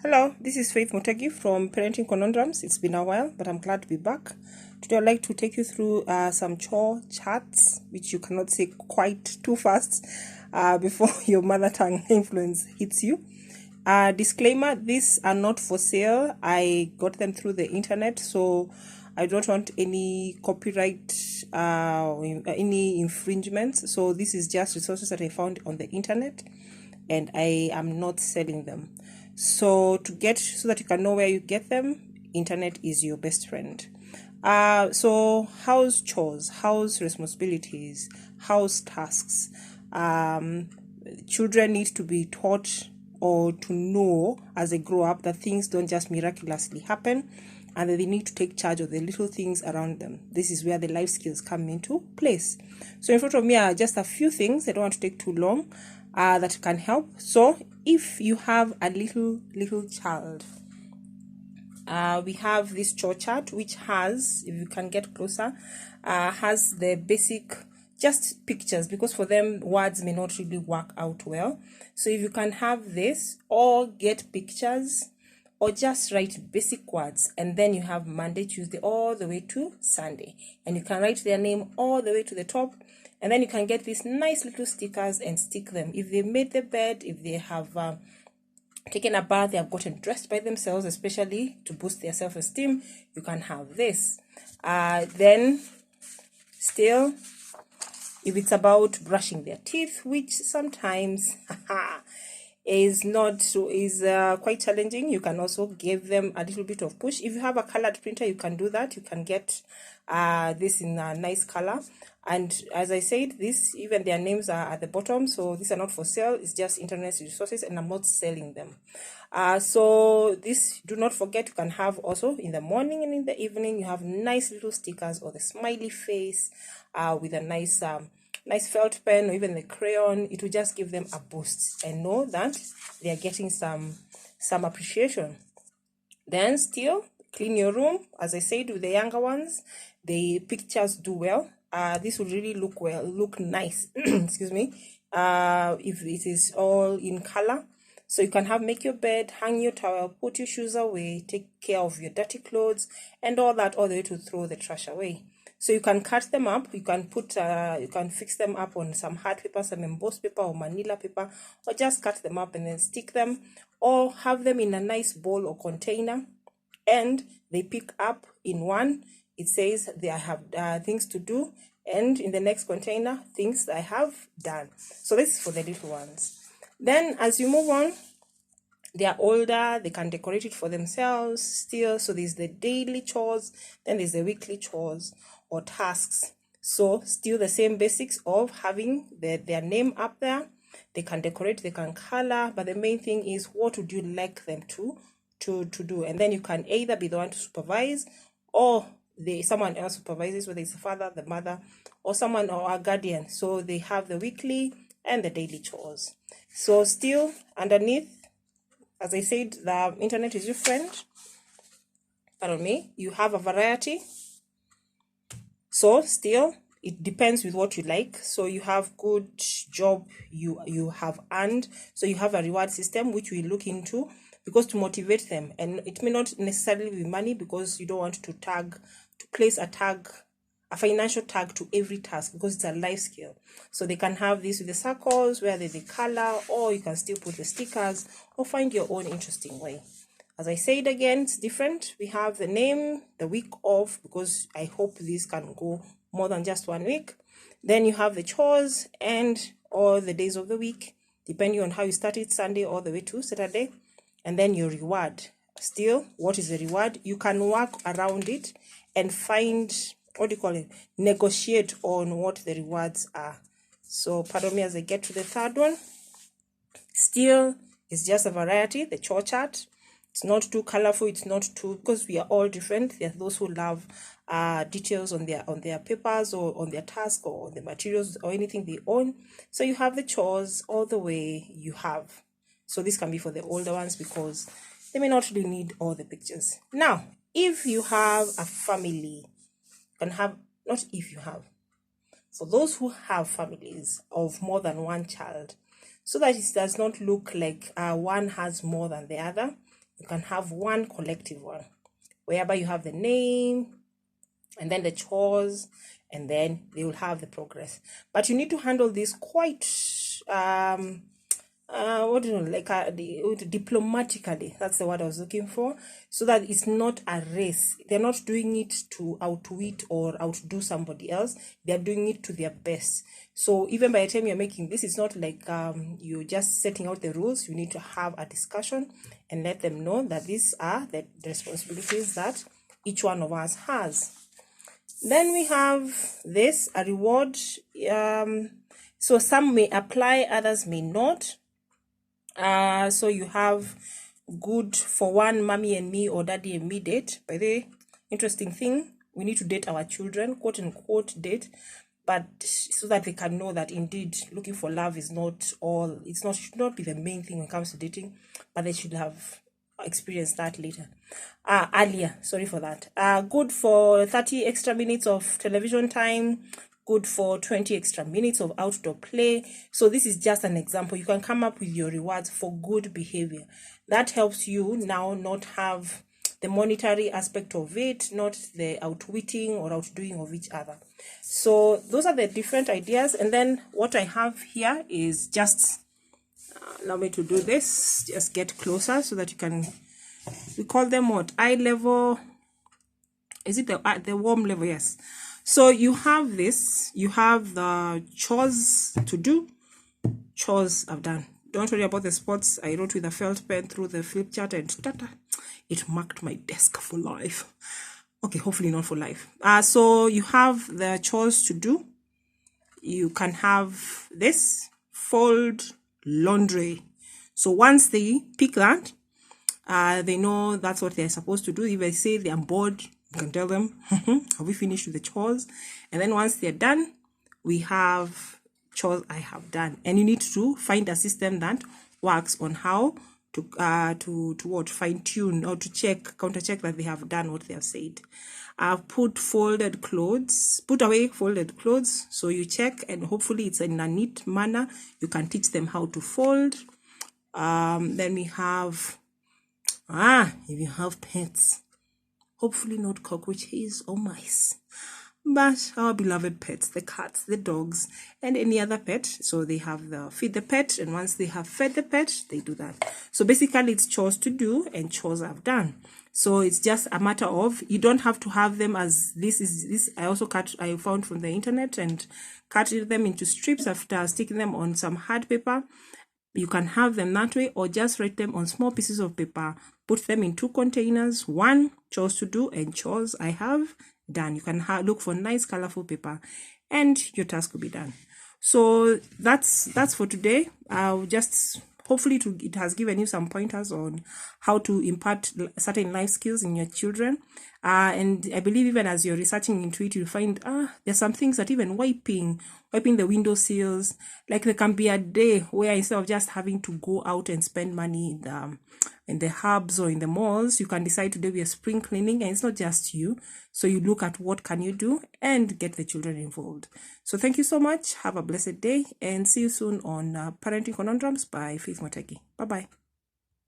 Hello, this is Faith Motegi from Parenting Conundrums. It's been a while, but I'm glad to be back. Today I'd like to take you through some chore charts, which you cannot say quite too fast before your mother tongue influence hits you. Disclaimer, these are not for sale. I got them through the internet, so I don't want any copyright, any infringements. So this is just resources that I found on the internet, and I am not selling them. So that you can know where you get them, internet is your best friend. So house chores, house responsibilities, house tasks. Children need to be taught or to know as they grow up that things don't just miraculously happen, and that they need to take charge of the little things around them. This is where the life skills come into place. So in front of me are just a few things. I don't want to take too long that can help. So if you have a little child, we have this chore chart, which has, if you can get closer, has the basic just pictures, because for them words may not really work out well. So if you can have this, or get pictures, or just write basic words, and then you have Monday, Tuesday, all the way to Sunday, and you can write their name all the way to the top, and then you can get these nice little stickers and stick them. If they made the bed, if they have taken a bath, they have gotten dressed by themselves, especially to boost their self-esteem, you can have this. Then still, if it's about brushing their teeth, which sometimes is quite challenging, you can also give them a little bit of push. If you have a colored printer, you can do that. You can get this in a nice color. And as I said, even their names are at the bottom, so these are not for sale. It's just internet resources, and I'm not selling them. So this, do not forget, you can have also in the morning and in the evening. You have nice little stickers, or the smiley face with a nice felt pen, or even the crayon. It will just give them a boost and know that they are getting some appreciation. Then still, clean your room. As I said, with the younger ones, the pictures do well. This will really look nice. Excuse me. If it is all in color. So you can make your bed, hang your towel, put your shoes away, take care of your dirty clothes, and all that, all the way to throw the trash away. So you can cut them up. You can you can fix them up on some hard paper, some embossed paper, or manila paper, or just cut them up and then stick them, or have them in a nice bowl or container, and they pick up in one. It says they have things to do, and in the next container, things I have done. So this is for the little ones. Then as you move on, they are older, they can decorate it for themselves still. So there's the daily chores, then there's the weekly chores or tasks. So still the same basics of having their name up there. They can decorate, they can color, but the main thing is, what would you like them to do? And then you can either be the one to supervise, or someone else supervises, whether it's the father, the mother, or someone, or a guardian. So they have the weekly and the daily chores. So still underneath, as I said, the internet is your friend. Pardon me. You have a variety. So still, it depends with what you like. So you have good job you have earned. So you have a reward system, which we look into, because to motivate them. And it may not necessarily be money, because you don't want to place a financial tag to every task, because it's a life skill. So they can have this with the circles where they color, or you can still put the stickers, or find your own interesting way. As I said again, it's different. We have the name, the week off, because I hope this can go more than just 1 week. Then you have the chores and all the days of the week, depending on how you start it, Sunday all the way to Saturday. And then your reward. Still, what is the reward? You can work around it and find, negotiate on what the rewards are. So pardon me as I get to the third one. Still, it's just a variety, the chore chart. It's not too colorful, it's not too, because we are all different. There are those who love details on their papers, or on their task, or on the materials, or anything they own. So you have the chores all the way you have. So this can be for the older ones, because they may not really need all the pictures. Now, if you have a family, for those who have families of more than one child, so that it does not look like one has more than the other, You can have one collective one, whereby you have the name and then the chores, and then they will have the progress. But you need to handle this quite what do you know, like diplomatically. That's the word I was looking for, so that it's not a race. They're not doing it to outwit or outdo somebody else. They're doing it to their best. So even by the time you're making this, it's not like you're just setting out the rules. You need to have a discussion and let them know that these are the responsibilities that each one of us has. Then we have this, a reward. So some may apply, others may not. So you have good for one, mommy and me, or daddy and me date. By the way, interesting thing, we need to date our children, quote unquote date, but so that they can know that indeed looking for love is not all, should not be the main thing when it comes to dating, but they should have experienced that later, earlier. Sorry for that. Good for 30 extra minutes of television time, good for 20 extra minutes of outdoor play. So this is just an example. You can come up with your rewards for good behavior. That helps you now not have the monetary aspect of it, not the outwitting or outdoing of each other. So those are the different ideas. And then what I have here is just allow me to do this, just get closer so that you can, we call them what, eye level, is it the warm level? Yes. So you have this, you have the chores to do. Chores I've done. Don't worry about the spots. I wrote with a felt pen through the flip chart and tata, it marked my desk for life. Okay, hopefully not for life. So you have the chores to do. You can have this, fold laundry. So once they pick that, they know that's what they're supposed to do. If they say they're bored, you can tell them, have we finished with the chores? And then once they're done, we have chores I have done. And you need to find a system that works on how to what, fine tune or to check, counter check that they have done what they have said. I've put folded clothes, put away folded clothes. So you check, and hopefully it's in a neat manner. You can teach them how to fold. Then we have, if you have pets, hopefully not cockroaches or mice, but our beloved pets, the cats, the dogs, and any other pet. So they have the feed the pet, and once they have fed the pet, they do that. So basically it's chores to do and chores I've done. So it's just a matter of, you don't have to have them as this. I also I found from the internet and cut them into strips after sticking them on some hard paper. You can have them that way, or just write them on small pieces of paper. Put them in 2 containers. 1, chores to do and chores I have done. You can look for nice colorful paper and your task will be done. So that's for today. I'll just, hopefully it has given you some pointers on how to impart certain life skills in your children. And I believe even as you're researching into it, you'll find there's some things that even wiping the windowsills, like there can be a day where instead of just having to go out and spend money in the hubs or in the malls, you can decide to do a spring cleaning, and it's not just you. So you look at what can you do and get the children involved. So thank you so much. Have a blessed day and see you soon on Parenting Conundrums by Faith Motegi. Bye-bye.